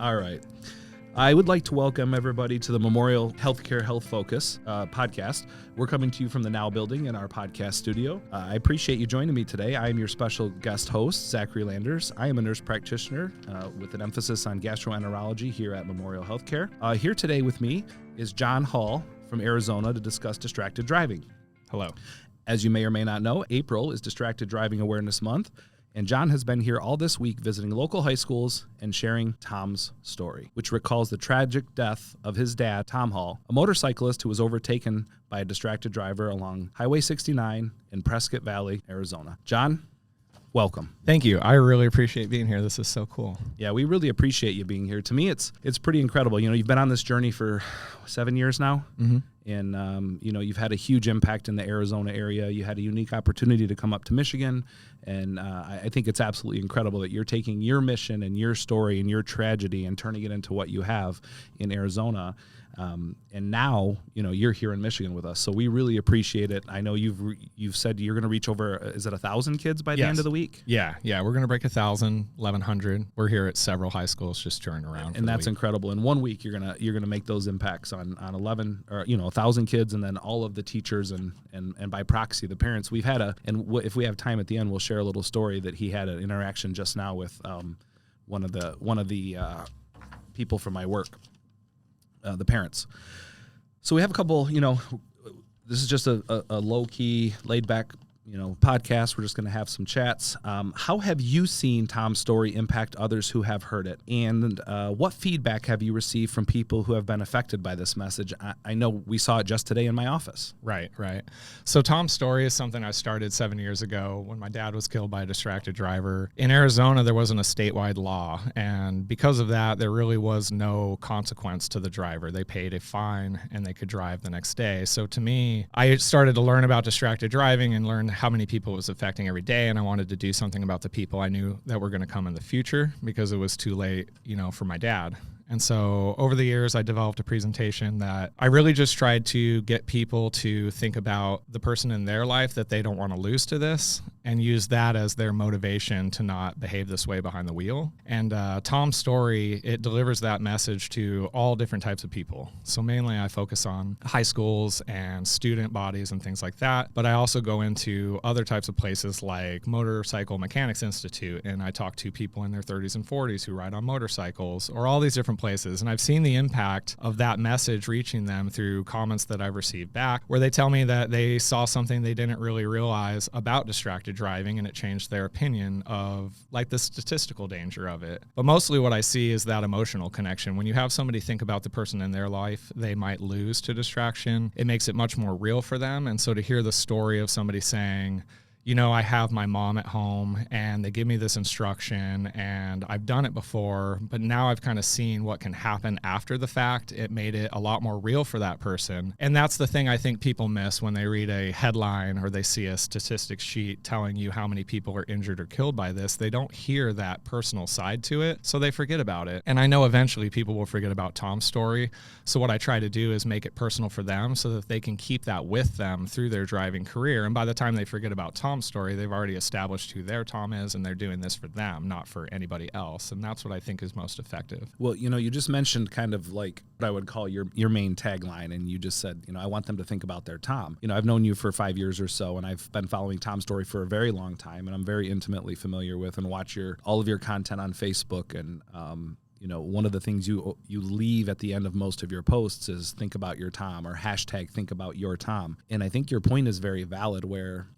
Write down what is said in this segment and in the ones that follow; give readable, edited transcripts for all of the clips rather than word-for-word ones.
All right. I would like to welcome everybody to the Memorial Healthcare Health Focus podcast. We're coming to you from the Now Building in our podcast studio. I appreciate you joining me today. I am your special guest host, Zachary Landers. I am a nurse practitioner with an emphasis on gastroenterology here at Memorial Healthcare. Here today with me is Jon Hall from Arizona to discuss distracted driving. Hello. As you may or may not know, April is Distracted Driving Awareness Month. And Jon has been here all this week visiting local high schools and sharing Tom's story, which recalls the tragic death of his dad, Jon Hall, a motorcyclist who was overtaken by a distracted driver along Highway 69 in Prescott Valley, Arizona. Jon, welcome. Thank you. I really appreciate being here. This is so cool. Yeah, we really appreciate you being here. To me, it's pretty incredible. You know, you've been on this journey for 7 years now. Mm-hmm. And, you've had a huge impact in the Arizona area. You had a unique opportunity to come up to Michigan. And I think it's absolutely incredible that you're taking your mission and your story and your tragedy and turning it into what you have in Arizona. And now, you're here in Michigan with us. So we really appreciate it. I know you've said you're going to reach over, is it 1,000 kids by the end of the week? Yeah. We're going to break 1,000, 1,100. We're here at several high schools just touring around. And that's incredible. In 1 week, you're going to make those impacts on 11 or 1,000 kids, and then all of the teachers and by proxy the parents. We've had if we have time at the end, we'll share a little story that he had an interaction just now with one of the people from my work, the parents. So we have a couple. This is just a low key, laid back podcast. We're just going to have some chats. How have you seen Tom's story impact others who have heard it? And what feedback have you received from people who have been affected by this message? I know we saw it just today in my office. Right. So Tom's story is something I started 7 years ago when my dad was killed by a distracted driver. In Arizona, there wasn't a statewide law. And because of that, there really was no consequence to the driver. They paid a fine and they could drive the next day. So to me, I started to learn about distracted driving and learn how many people it was affecting every day, and I wanted to do something about the people I knew that were going to come in the future because it was too late, for my dad. And so over the years, I developed a presentation that I really just tried to get people to think about the person in their life that they don't want to lose to this and use that as their motivation to not behave this way behind the wheel. And Tom's story, it delivers that message to all different types of people. So mainly I focus on high schools and student bodies and things like that. But I also go into other types of places like Motorcycle Mechanics Institute, and I talk to people in their 30s and 40s who ride on motorcycles, or all these different places. And I've seen the impact of that message reaching them through comments that I've received back, where they tell me that they saw something they didn't really realize about distracted driving, and it changed their opinion of like the statistical danger of it. But mostly what I see is that emotional connection. When you have somebody think about the person in their life they might lose to distraction, it makes it much more real for them. And so to hear the story of somebody saying, I have my mom at home and they give me this instruction and I've done it before, but now I've kind of seen what can happen after the fact. It made it a lot more real for that person. And that's the thing I think people miss when they read a headline or they see a statistics sheet telling you how many people are injured or killed by this. They don't hear that personal side to it, so they forget about it. And I know eventually people will forget about Tom's story. So what I try to do is make it personal for them so that they can keep that with them through their driving career. And by the time they forget about Tom's story, they've already established who their Tom is, and they're doing this for them, not for anybody else. And that's what I think is most effective. Well, you just mentioned kind of like what I would call your main tagline, and you just said, I want them to think about their Tom. I've known you for 5 years or so, and I've been following Tom's story for a very long time, and I'm very intimately familiar with and watch all of your content on Facebook. And one of the things you leave at the end of most of your posts is think about your Tom, or hashtag think about your Tom. And I think your point is very valid where,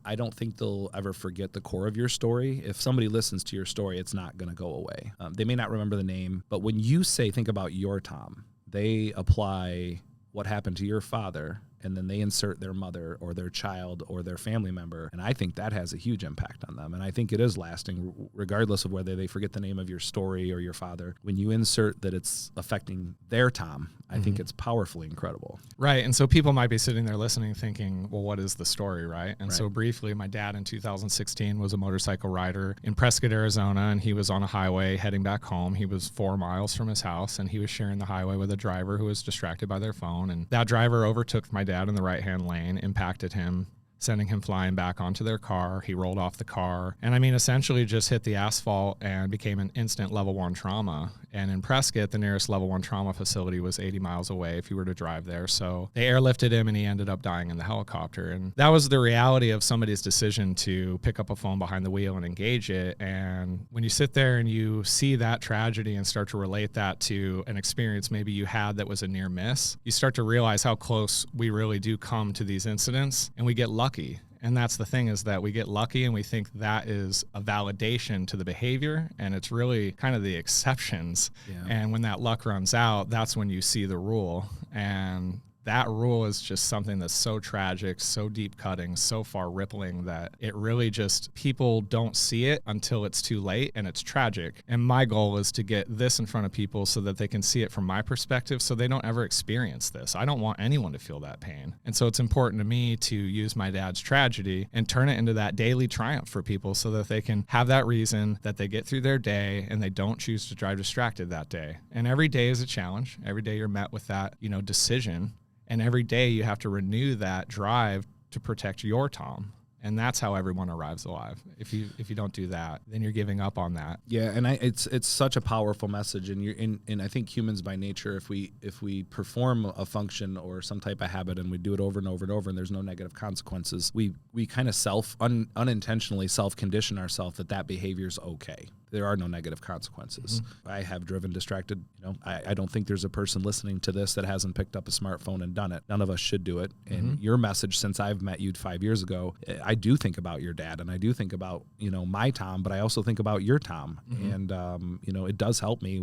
I don't think they'll ever forget the core of your story. If somebody listens to your story, it's not going to go away. They may not remember the name, but when you say think about your Tom, they apply what happened to your father, and then they insert their mother or their child or their family member. And I think that has a huge impact on them. And I think it is lasting, regardless of whether they forget the name of your story or your father. When you insert that it's affecting their Tom, I think it's powerfully incredible. Right. And so people might be sitting there listening thinking, well, what is the story, right? And so briefly, my dad in 2016 was a motorcycle rider in Prescott, Arizona, and he was on a highway heading back home. He was 4 miles from his house, and he was sharing the highway with a driver who was distracted by their phone. And that driver overtook my dad in the right-hand lane, impacted him sending him flying back onto their car. He rolled off the car and essentially just hit the asphalt and became an instant level 1 trauma. And in Prescott, the nearest level 1 trauma facility was 80 miles away if you were to drive there. So they airlifted him and he ended up dying in the helicopter. And that was the reality of somebody's decision to pick up a phone behind the wheel and engage it. And when you sit there and you see that tragedy and start to relate that to an experience maybe you had that was a near miss, you start to realize how close we really do come to these incidents, and we get lucky. And that's the thing, is that we get lucky and we think that is a validation to the behavior, and it's really kind of the exceptions. Yeah. And when that luck runs out, that's when you see the rule. And that rule is just something that's so tragic, so deep cutting, so far rippling that it really just, people don't see it until it's too late, and it's tragic. And my goal is to get this in front of people so that they can see it from my perspective, so they don't ever experience this. I don't want anyone to feel that pain. And so it's important to me to use my dad's tragedy and turn it into that daily triumph for people so that they can have that reason that they get through their day and they don't choose to drive distracted that day. And every day is a challenge. Every day you're met with that, decision. And every day you have to renew that drive to protect your Tom. And that's how everyone arrives alive. If you don't do that, then you're giving up on that. Yeah, and it's such a powerful message. And I think humans by nature, if we perform a function or some type of habit and we do it over and over and over, and there's no negative consequences, we kind of unintentionally self-condition ourselves that behavior is okay. There are no negative consequences. Mm-hmm. I have driven distracted. I don't think there's a person listening to this that hasn't picked up a smartphone and done it. None of us should do it. And your message, since I've met you 5 years ago, I do think about your dad, and I do think about, my Tom, but I also think about your Tom. Mm-hmm. And, it does help me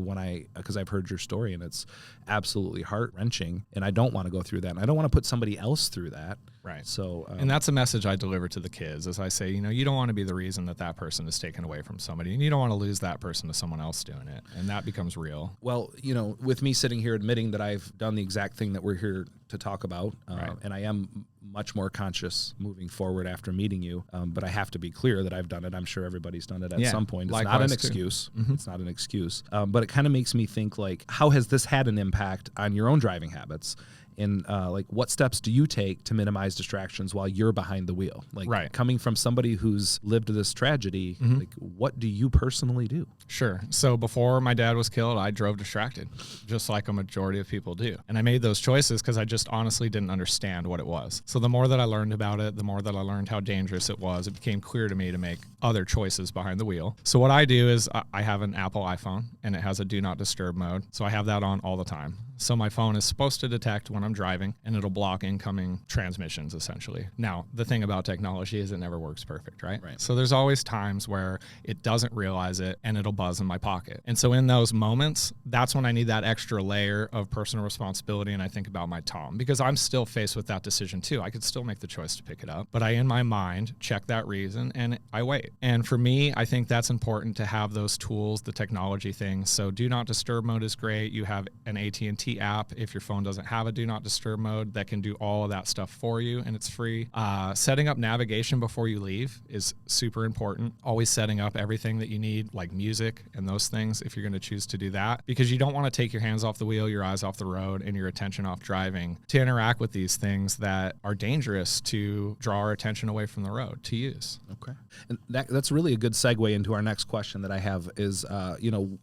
because I've heard your story, and it's absolutely heart-wrenching, and I don't want to go through that. And I don't want to put somebody else through that. Right. So, and that's a message I deliver to the kids, as I say, you don't want to be the reason that person is taken away from somebody, and you don't want to lose that person to someone else doing it. And that becomes real. Well, with me sitting here admitting that I've done the exact thing that we're here to talk about, right. And I am much more conscious moving forward after meeting you. But I have to be clear that I've done it. I'm sure everybody's done it at some point. It's not an excuse. Mm-hmm. It's not an excuse. But it kind of makes me think, how has this had an impact on your own driving habits? And what steps do you take to minimize distractions while you're behind the wheel? Right. Coming from somebody who's lived this tragedy, what do you personally do? Sure. So before my dad was killed, I drove distracted, just like a majority of people do. And I made those choices because I just honestly didn't understand what it was. So the more that I learned about it, the more that I learned how dangerous it was, it became clear to me to make other choices behind the wheel. So what I do is I have an Apple iPhone, and it has a do not disturb mode. So I have that on all the time. So my phone is supposed to detect when I'm driving, and it'll block incoming transmissions, essentially. Now, the thing about technology is it never works perfect, right? So there's always times where it doesn't realize it, and it'll buzz in my pocket. And so in those moments, that's when I need that extra layer of personal responsibility, and I think about my Tom, because I'm still faced with that decision too. I could still make the choice to pick it up, but I, in my mind, check that reason, and I wait. And for me, I think that's important to have those tools, the technology things. So do not disturb mode is great. You have an AT&T app, if your phone doesn't have a do not disturb mode, that can do all of that stuff for you, and it's free. Setting up navigation before you leave is super important. Always setting up everything that you need, like music and those things, if you're going to choose to do that, because you don't want to take your hands off the wheel, your eyes off the road, and your attention off driving to interact with these things that are dangerous to draw our attention away from the road to use. Okay. And that's really a good segue into our next question that I have is, a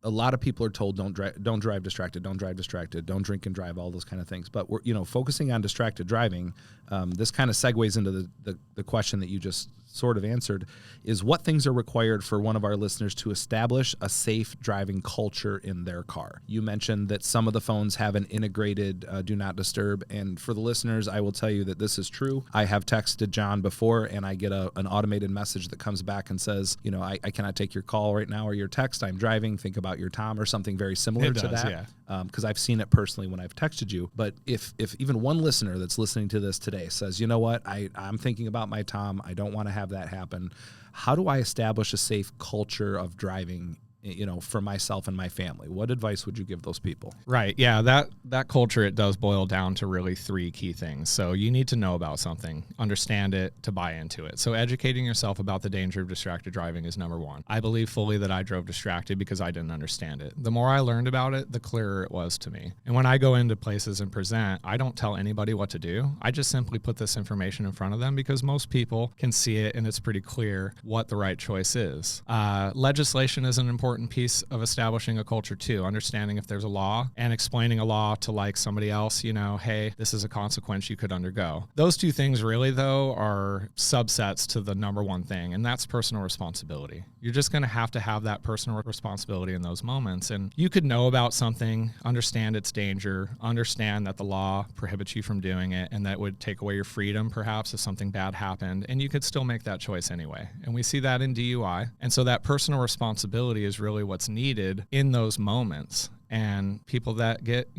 lot of people are told don't drive distracted, don't don't drink and drive, all those kind of things. But we're, focusing on distracted driving, this kind of segues into the question that you just sort of answered, is what things are required for one of our listeners to establish a safe driving culture in their car? You mentioned that some of the phones have an integrated do not disturb, and for the listeners, I will tell you that this is true. I have texted John before, and I get an automated message that comes back and says, I cannot take your call right now or your text. I'm driving. Think about your Tom, or something very similar to that. Yeah. Because I've seen it personally when I've texted you. But if even one listener that's listening to this today says, you know what, I'm thinking about my Tom, I don't want to have that happen, how do I establish a safe culture of driving for myself and my family. What advice would you give those people? Right. Yeah. That culture, it does boil down to really three key things. So you need to know about something, understand it, to buy into it. So educating yourself about the danger of distracted driving is number one. I believe fully that I drove distracted because I didn't understand it. The more I learned about it, the clearer it was to me. And when I go into places and present, I don't tell anybody what to do. I just simply put this information in front of them because most people can see it and it's pretty clear what the right choice is. Legislation is an important piece of establishing a culture too, understanding if there's a law and explaining a law to like somebody else, hey, this is a consequence you could undergo. Those two things really though are subsets to the number one thing, and that's personal responsibility. You're just going to have that personal responsibility in those moments. And you could know about something, understand its danger, understand that the law prohibits you from doing it, and that would take away your freedom perhaps if something bad happened, and you could still make that choice anyway. And we see that in DUI. And so that personal responsibility is really what's needed in those moments. And people that get,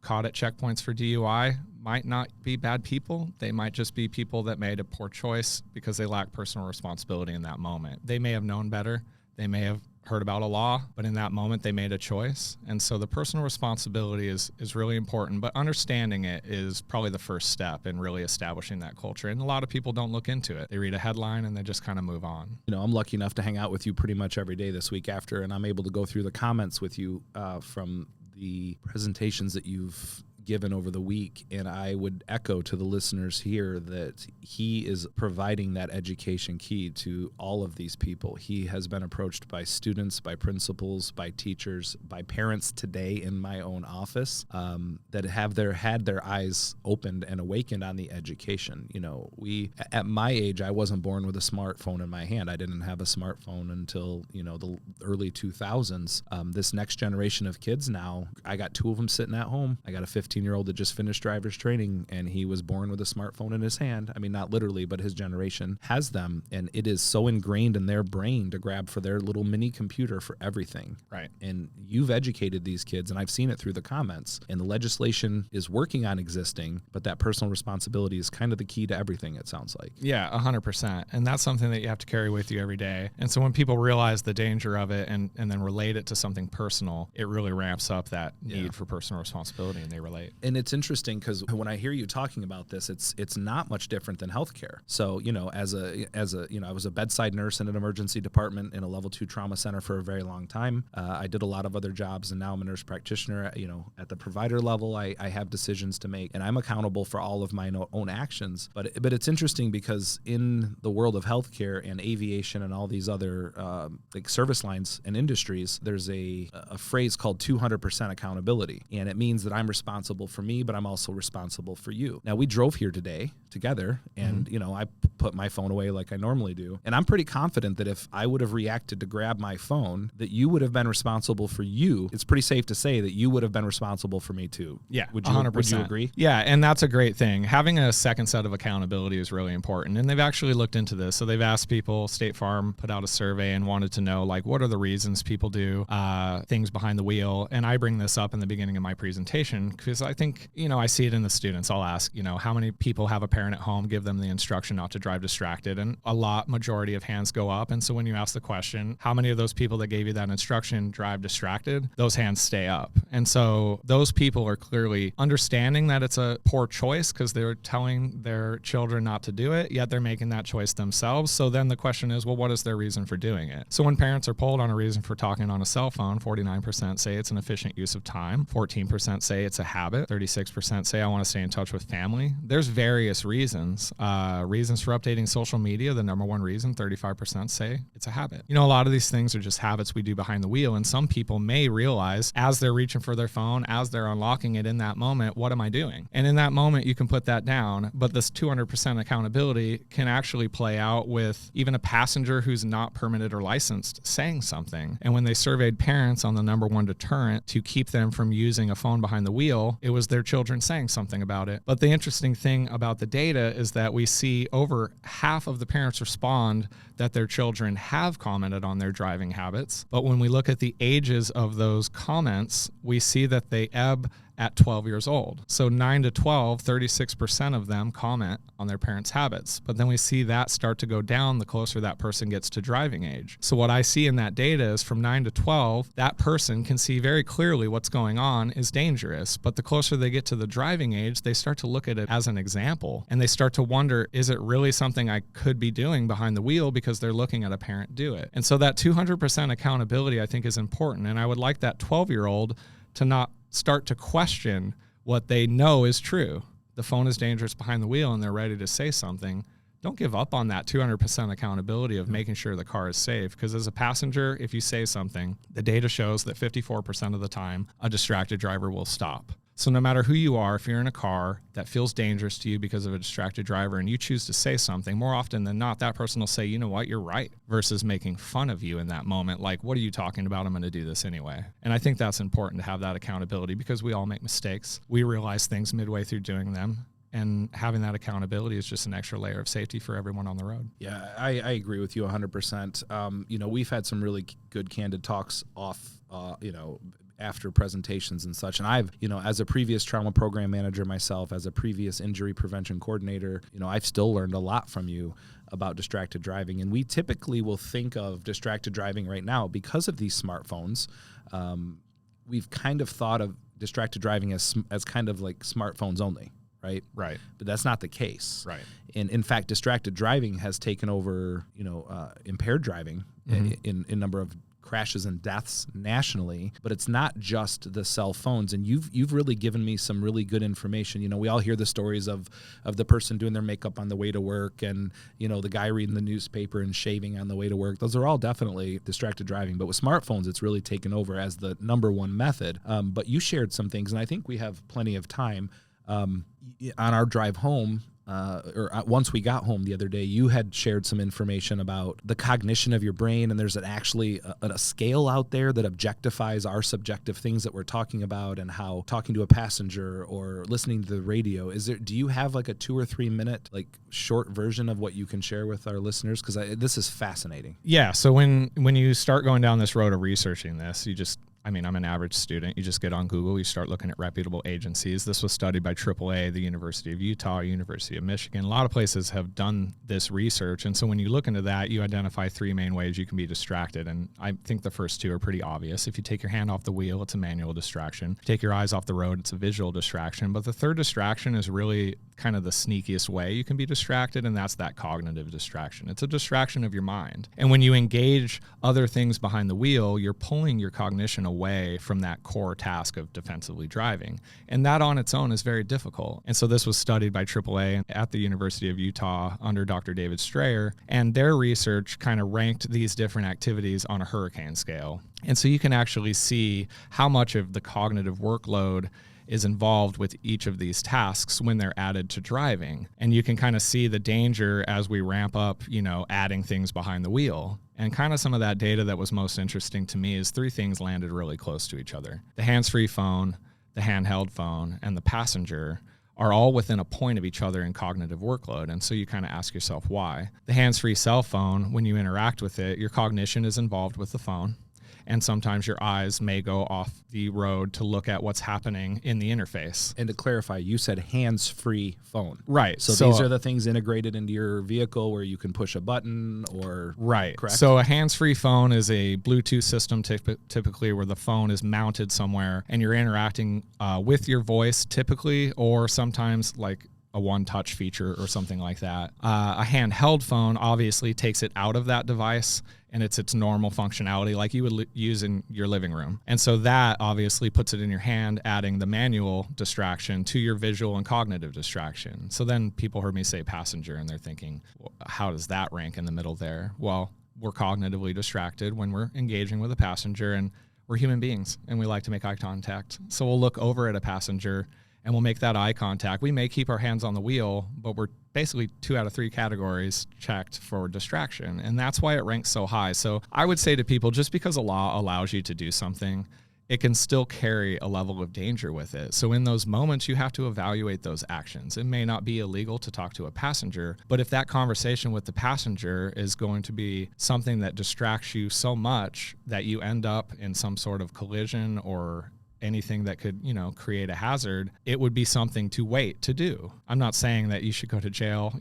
caught at checkpoints for DUI might not be bad people. They might just be people that made a poor choice because they lack personal responsibility in that moment. They may have known better. They may have heard about a law, but in that moment they made a choice. And so the personal responsibility is really important, but understanding it is probably the first step in really establishing that culture. And a lot of people don't look into it. They read a headline and they just kind of move on. I'm lucky enough to hang out with you pretty much every day this week after, and I'm able to go through the comments with you from the presentations that you've given over the week, and I would echo to the listeners here that he is providing that education key to all of these people. He has been approached by students, by principals, by teachers, by parents today in my own office that have had their eyes opened and awakened on the education. We at my age, I wasn't born with a smartphone in my hand. I didn't have a smartphone until the early 2000s. This next generation of kids now, I got two of them sitting at home. I got a 15-year-old that just finished driver's training, and he was born with a smartphone in his hand. I mean, not literally, but his generation has them, and it is so ingrained in their brain to grab for their little mini computer for everything. Right. And you've educated these kids, and I've seen it through the comments, and the legislation is working on existing, but that personal responsibility is kind of the key to everything, it sounds like. Yeah, 100%. And that's something that you have to carry with you every day. And so when people realize the danger of it and then relate it to something personal, it really ramps up that need for personal responsibility, and they relate. And it's interesting because when I hear you talking about this, it's not much different than healthcare. So, as I was a bedside nurse in an emergency department in a level 2 trauma center for a very long time. I did a lot of other jobs, and now I'm a nurse practitioner. At the provider level, I have decisions to make, and I'm accountable for all of my own actions. But it's interesting because in the world of healthcare and aviation and all these other like service lines and industries, there's a phrase called 200% accountability, and it means that I'm responsible for me, but I'm also responsible for you. Now, we drove here today together, and I put my phone away like I normally do, and I'm pretty confident that if I would have reacted to grab my phone, that you would have been responsible for you. It's pretty safe to say that you would have been responsible for me too. Yeah, would you 100%. Would you agree? Yeah, and that's a great thing. Having a second set of accountability is really important, and they've actually looked into this. So they've asked people. State Farm put out a survey and wanted to know, like, what are the reasons people do things behind the wheel. And I bring this up in the beginning of my presentation because I think I see it in the students. I'll ask, how many people have a parent at home give them the instruction not to drive distracted, and majority of hands go up. And so when you ask the question, how many of those people that gave you that instruction drive distracted, those hands stay up. And so those people are clearly understanding that it's a poor choice because they're telling their children not to do it, yet they're making that choice themselves. So then the question is, well, what is their reason for doing it? So when parents are polled on a reason for talking on a cell phone, 49% say it's an efficient use of time, 14% say it's a habit, 36% say I want to stay in touch with family. There's various reasons. Reasons for updating social media, the number one reason, 35% say it's a habit. A lot of these things are just habits we do behind the wheel, and some people may realize as they're reaching for their phone, as they're unlocking it in that moment, what am I doing? And in that moment, you can put that down, but this 200% accountability can actually play out with even a passenger who's not permitted or licensed saying something. And when they surveyed parents on the number one deterrent to keep them from using a phone behind the wheel, it was their children saying something about it. But the interesting thing about the data is that we see over half of the parents respond that their children have commented on their driving habits. But when we look at the ages of those comments, we see that they ebb at 12 years old. So 9 to 12, 36% of them comment on their parents' habits. But then we see that start to go down the closer that person gets to driving age. So what I see in that data is from 9 to 12, that person can see very clearly what's going on is dangerous. But the closer they get to the driving age, they start to look at it as an example. And they start to wonder, is it really something I could be doing behind the wheel, because they're looking at a parent do it? And so that 200% accountability, I think, is important. And I would like that 12-year-old to not start to question what they know is true. The phone is dangerous behind the wheel and they're ready to say something. Don't give up on that 200% accountability of making sure the car is safe. Because as a passenger, if you say something, the data shows that 54% of the time, a distracted driver will stop. So no matter who you are, if you're in a car that feels dangerous to you because of a distracted driver and you choose to say something, more often than not, that person will say, you know what, you're right, versus making fun of you in that moment. Like, what are you talking about? I'm going to do this anyway. And I think that's important to have that accountability, because we all make mistakes. We realize things midway through doing them. And having that accountability is just an extra layer of safety for everyone on the road. Yeah, I agree with you 100%. We've had some really good, candid talks off, after presentations and such. And I've, as a previous trauma program manager myself, as a previous injury prevention coordinator, I've still learned a lot from you about distracted driving. And we typically will think of distracted driving right now because of these smartphones. We've kind of thought of distracted driving as kind of like smartphones only. Right. But that's not the case. Right. And in fact, distracted driving has taken over, impaired driving in number of crashes and deaths nationally. But it's not just the cell phones. And you've really given me some really good information. We all hear the stories of the person doing their makeup on the way to work, and the guy reading the newspaper and shaving on the way to work. Those are all definitely distracted driving. But with smartphones, it's really taken over as the number one method. But you shared some things, and I think we have plenty of time. On our drive home, once we got home the other day, you had shared some information about the cognition of your brain, and there's actually a scale out there that objectifies our subjective things that we're talking about, and how talking to a passenger or listening to the radio. Do you have like a 2 or 3 minute short version of what you can share with our listeners? Because this is fascinating. Yeah. So when you start going down this road of researching this, I'm an average student. You just get on Google, you start looking at reputable agencies. This was studied by AAA, the University of Utah, University of Michigan. A lot of places have done this research. And so when you look into that, you identify 3 main ways you can be distracted. And I think the first 2 are pretty obvious. If you take your hand off the wheel, it's a manual distraction. If you take your eyes off the road, it's a visual distraction. But the third distraction is really kind of the sneakiest way you can be distracted, and that's that cognitive distraction. It's a distraction of your mind. And when you engage other things behind the wheel, you're pulling your cognition away from that core task of defensively driving. And that on its own is very difficult. And so this was studied by AAA at the University of Utah under Dr. David Strayer, and their research kind of ranked these different activities on a hurricane scale. And so you can actually see how much of the cognitive workload is involved with each of these tasks when they're added to driving. And you can kind of see the danger as we ramp up, adding things behind the wheel. And kind of some of that data that was most interesting to me is 3 things landed really close to each other. The hands-free phone, the handheld phone, and the passenger are all within a point of each other in cognitive workload. And so you kind of ask yourself why. The hands-free cell phone, when you interact with it, your cognition is involved with the phone. And sometimes your eyes may go off the road to look at what's happening in the interface. And to clarify, you said hands-free phone. Right. So these are the things integrated into your vehicle where you can push a button or... Right. Correct? So a hands-free phone is a Bluetooth system typically where the phone is mounted somewhere and you're interacting with your voice typically, or sometimes like a one-touch feature or something like that. A handheld phone obviously takes it out of that device and it's its normal functionality like you would use in your living room. And so that obviously puts it in your hand, adding the manual distraction to your visual and cognitive distraction. So then people heard me say passenger and they're thinking, well, how does that rank in the middle there? Well, we're cognitively distracted when we're engaging with a passenger, and we're human beings and we like to make eye contact. So we'll look over at a passenger and we'll make that eye contact. We may keep our hands on the wheel, but we're basically 2 out of 3 categories checked for distraction. And that's why it ranks so high. So I would say to people, just because a law allows you to do something, it can still carry a level of danger with it. So in those moments, you have to evaluate those actions. It may not be illegal to talk to a passenger, but if that conversation with the passenger is going to be something that distracts you so much that you end up in some sort of collision or anything that could, create a hazard, it would be something to wait to do. I'm not saying that you should go to jail,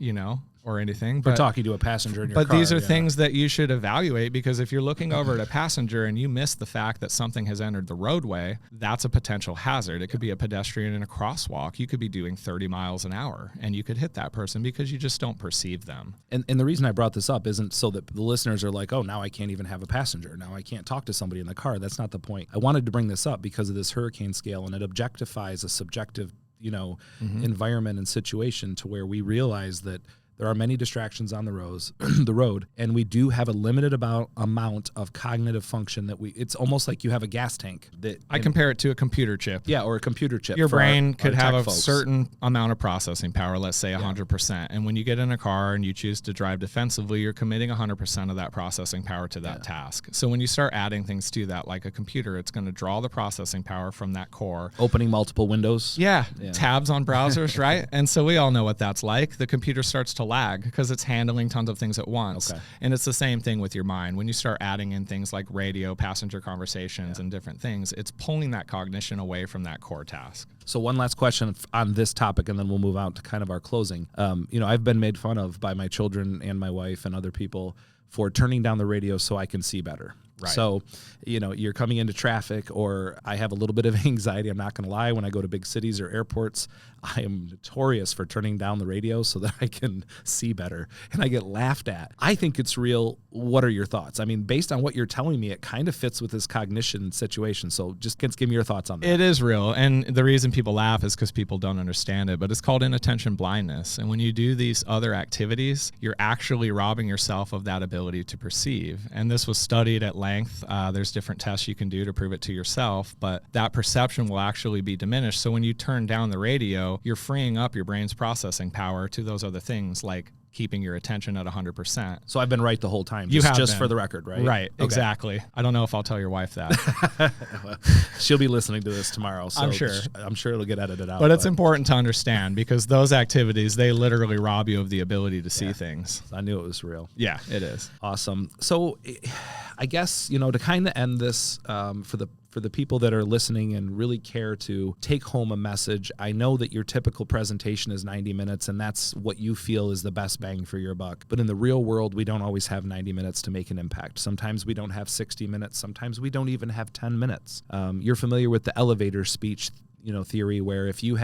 or anything. For talking to a passenger in your car. But these are things that you should evaluate, because if you're looking over at a passenger and you miss the fact that something has entered the roadway, that's a potential hazard. It could be a pedestrian in a crosswalk. You could be doing 30 miles an hour and you could hit that person because you just don't perceive them. And the reason I brought this up isn't so that the listeners are like, oh, now I can't even have a passenger. Now I can't talk to somebody in the car. That's not the point. I wanted to bring this up because of this hurricane scale, and it objectifies a subjective, environment and situation to where we realize that there are many distractions on the road, and we do have a limited amount of cognitive function it's almost like you have a gas tank. I compare it to a computer chip. Yeah, or a computer chip. Your brain could have a certain amount of processing power, let's say 100%. And when you get in a car and you choose to drive defensively, you're committing 100% of that processing power to that task. So when you start adding things to that, like a computer, it's going to draw the processing power from that core. Opening multiple windows. Yeah. Tabs on browsers, right? And so we all know what that's like. The computer starts to lag because it's handling tons of things at once. Okay. And it's the same thing with your mind. When you start adding in things like radio, passenger conversations, and different things, it's pulling that cognition away from that core task. So one last question on this topic, and then we'll move out to kind of our closing. I've been made fun of by my children and my wife and other people for turning down the radio so I can see better. Right. So, you're coming into traffic, or I have a little bit of anxiety. I'm not going to lie. When I go to big cities or airports, I am notorious for turning down the radio so that I can see better, and I get laughed at. I think it's real. What are your thoughts? I mean, based on what you're telling me, it kind of fits with this cognition situation. So just give me your thoughts on that. It is real. And the reason people laugh is because people don't understand it, but it's called inattention blindness. And when you do these other activities, you're actually robbing yourself of that ability to perceive. And this was studied at length. There's different tests you can do to prove it to yourself, but that perception will actually be diminished. So when you turn down the radio, you're freeing up your brain's processing power to those other things, like keeping your attention at 100%. So I've been right the whole time, just for the record, right? Right, okay. Exactly. I don't know if I'll tell your wife that. She'll be listening to this tomorrow, so I'm sure it'll get edited out. But it's important to understand, because those activities, they literally rob you of the ability to see things. I knew it was real. Yeah, it is. Awesome. So I guess, to kind of end this, for the people that are listening and really care to take home a message, I know that your typical presentation is 90 minutes, and that's what you feel is the best bang for your buck. But in the real world, we don't always have 90 minutes to make an impact. Sometimes we don't have 60 minutes. Sometimes we don't even have 10 minutes. You're familiar with the elevator speech theory, where if you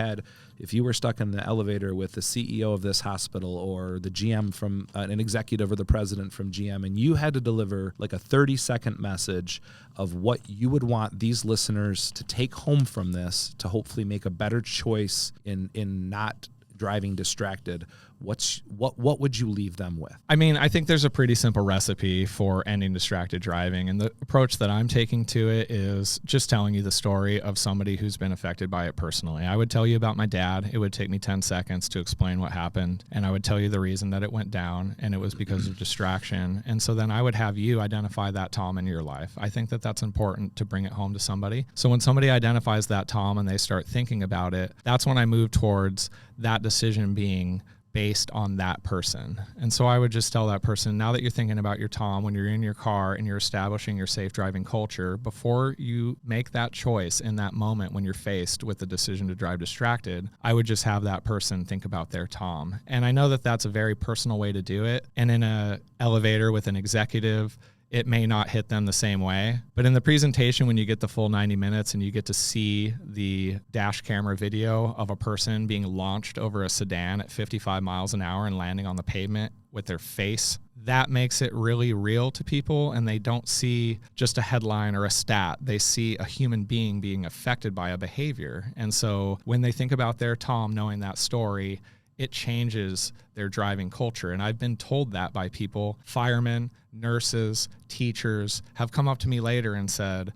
were stuck in the elevator with the CEO of this hospital, or the GM from an executive, or the president from GM, and you had to deliver like a 30-second message of what you would want these listeners to take home from this to hopefully make a better choice in not driving distracted, what would you leave them with? I mean, I think there's a pretty simple recipe for ending distracted driving, and the approach that I'm taking to it is just telling you the story of somebody who's been affected by it personally. I would tell you about my dad. It would take me 10 seconds to explain what happened, and I would tell you the reason that it went down, and it was because of distraction. And so then I would have you identify that Tom in your life. I think that that's important to bring it home to somebody. So when somebody identifies that Tom and they start thinking about it, that's when I move towards that decision being based on that person. And so I would just tell that person, now that you're thinking about your Tom, when you're in your car and you're establishing your safe driving culture, before you make that choice in that moment when you're faced with the decision to drive distracted, I would just have that person think about their Tom. And I know that that's a very personal way to do it. And in an elevator with an executive, it may not hit them the same way. But in the presentation, when you get the full 90 minutes and you get to see the dash camera video of a person being launched over a sedan at 55 miles an hour and landing on the pavement with their face, that makes it really real to people, and they don't see just a headline or a stat. They see a human being affected by a behavior. And so when they think about their Tom knowing that story, it changes their driving culture. And I've been told that by people, firemen, nurses, teachers have come up to me later and said,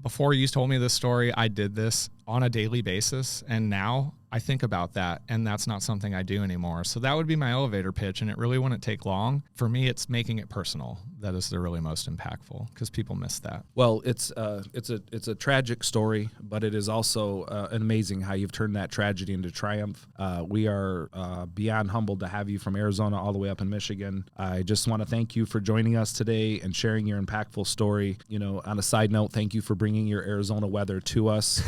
before you told me this story, I did this. on a daily basis. And now I think about that, and that's not something I do anymore. So that would be my elevator pitch, and it really wouldn't take long. For me, it's making it personal. That is the really most impactful, because people miss that. Well, it's a tragic story, but it is also amazing how you've turned that tragedy into triumph. We are beyond humbled to have you from Arizona all the way up in Michigan. I just want to thank you for joining us today and sharing your impactful story. You know, on a side note, thank you for bringing your Arizona weather to us.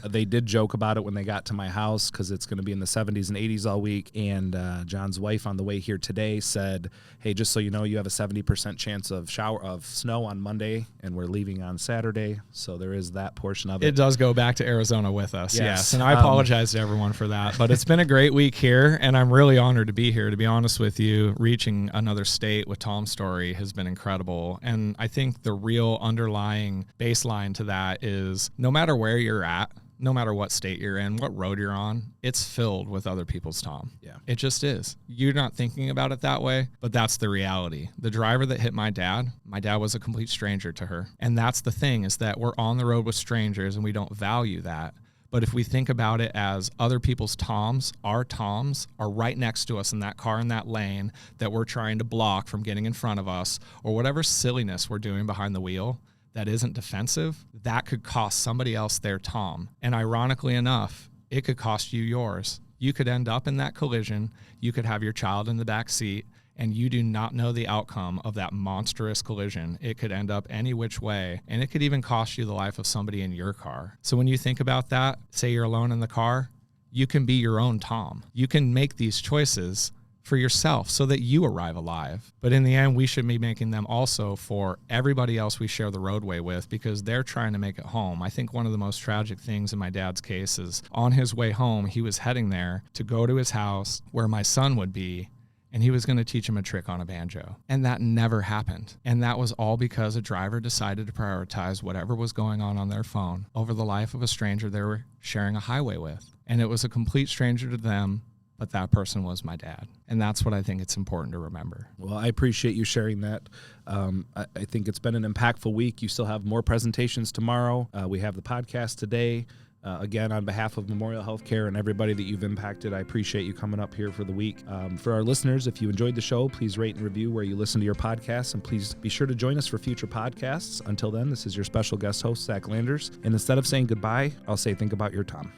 They did joke about it when they got to my house, because it's going to be in the 70s and 80s all week. And John's wife on the way here today said, hey, just so you know, you have a 70% chance of snow on Monday, and we're leaving on Saturday. So there is that portion of it. It does go back to Arizona with us. Yes. And I apologize to everyone for that, but it's been a great week here, and I'm really honored to be here. To be honest with you, reaching another state with Tom's story has been incredible. And I think the real underlying baseline to that is no matter where you're at, no matter what state you're in, what road you're on, it's filled with other people's Tom. Yeah. It just is. You're not thinking about it that way, but that's the reality. The driver that hit my dad was a complete stranger to her. And that's the thing, is that we're on the road with strangers and we don't value that. But if we think about it as other people's Toms, our Toms are right next to us in that car in that lane that we're trying to block from getting in front of us, or whatever silliness we're doing behind the wheel that isn't defensive, that could cost somebody else their Tom. And ironically enough, it could cost you yours. You could end up in that collision. You could have your child in the back seat, and you do not know the outcome of that monstrous collision. It could end up any which way, and it could even cost you the life of somebody in your car. So when you think about that, say you're alone in the car, you can be your own Tom. You can make these choices for yourself so that you arrive alive. But in the end, we should be making them also for everybody else we share the roadway with, because they're trying to make it home. I think one of the most tragic things in my dad's case is on his way home, he was heading there to go to his house where my son would be, and he was going to teach him a trick on a banjo. And that never happened. And that was all because a driver decided to prioritize whatever was going on their phone over the life of a stranger they were sharing a highway with. And it was a complete stranger to them, but that person was my dad. And that's what I think it's important to remember. Well, I appreciate you sharing that. I think it's been an impactful week. You still have more presentations tomorrow. We have the podcast today. Again, on behalf of Memorial Healthcare and everybody that you've impacted, I appreciate you coming up here for the week. For our listeners, if you enjoyed the show, please rate and review where you listen to your podcasts, and please be sure to join us for future podcasts. Until then, this is your special guest host, Zach Landers. And instead of saying goodbye, I'll say think about your Tom.